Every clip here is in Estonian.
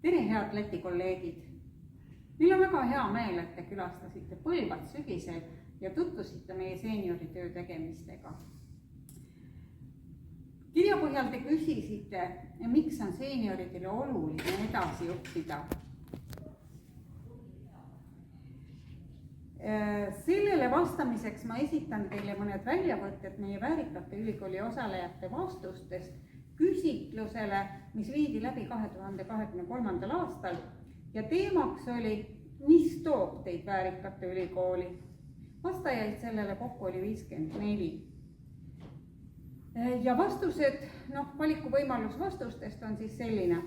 Tere, head Läti kolleegid! Meil on väga hea meel, et te külastasite Põlvat sügisel ja tutvusite meie seenioritöö tegemistega. Kirja põhjal te küsisite, miks on seenioridele oluline edasi õppida. Sellele vastamiseks ma esitan teile mõned väljavõtted meie Väärikate ülikooli osalejate vastustest küsitlusele, mis viidi läbi 2023. aastal ja teemaks oli, mis toob teid Väärikate ülikooli. Vastajaid sellele kokku oli 54. Ja vastused, valikuvõimalus vastustest on siis selline: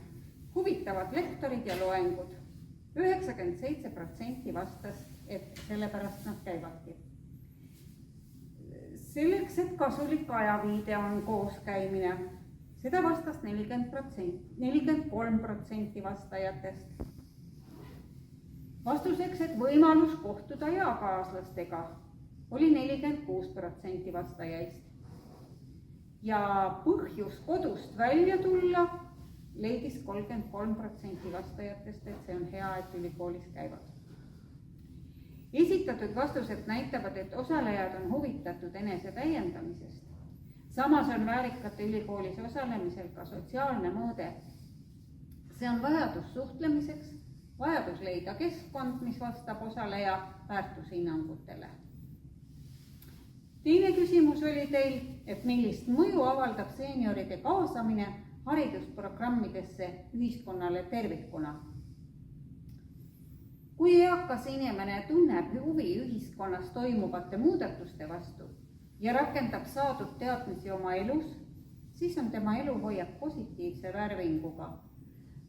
huvitavad lektorid ja loengud. 97% vastas, et sellepärast nad käivadki. Selleks, et kasulik ajaviide on kooskäimine, seda vastas 43% vastajatest. Vastuseks, et võimalus kohtuda eakaaslastega, oli 46% vastajaist. Ja põhjus kodust välja tulla leidis 33% vastajatest, et see on hea, et ülikoolis käivad. Esitatud vastused näitavad, et osalejad on huvitatud enese täiendamisest. Samas on Väärikate ülikoolis osalemisel ka sotsiaalne mõõde. See on vajadus suhtlemiseks, vajadus leida keskkond, mis vastab osaleja väärtushinnangutele. Teine küsimus oli teil, et millist mõju avaldab seenioride kaasamine haridusprogrammidesse ühiskonnale tervikuna. Kui eakas inimene tunneb huvi ühiskonnas toimuvate muudatuste vastu ja rakendab saadud teadmisi oma elus, siis on tema elu hoiab positiivse värvinguga.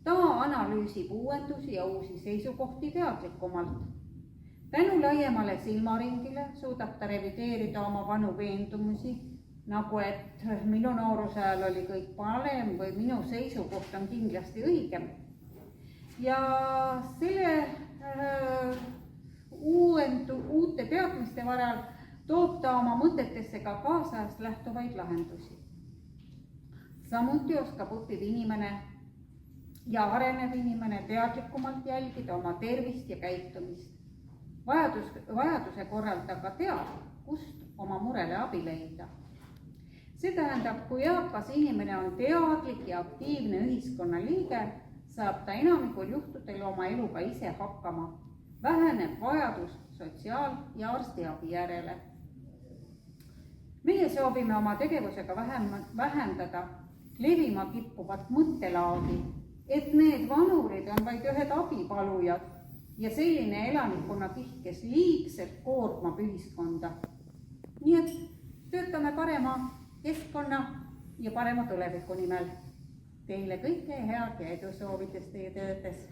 Ta analüüsib uuendusi ja uusi seisukohti teadlikumalt. Tänu laiemale silmaringile suudab ta revideerida oma vanu veendumusi, nagu et minu nooruse ajal oli kõik parem või minu seisukoht on kindlasti õigem. Ja selle uute teadmiste varal toob ta oma mõtetesse ka kaasajast lähtuvaid lahendusi. Samuti oskab õppiv inimene ja arenev inimene teadlikumalt jälgida oma tervist ja käitumist. Vajaduse korral ta ka teab, kust oma murele abi leida. See tähendab, kui eakas inimene on teadlik ja aktiivne ühiskonna liige, saab ta enamikul juhtudel oma eluga ise hakkama. Väheneb vajadus sotsiaal- ja arstiabi järele. Meie soovime oma tegevusega vähendada levima kippuvat mõttelaadi, et need vanurid on vaid ühed abipalujad ja selline elanikkonna kiht, kes liigselt koormab ühiskonda. Nii et töötame parema keskkonna ja parema tuleviku nimel. Teile kõike head ja edu soovides teie töödes.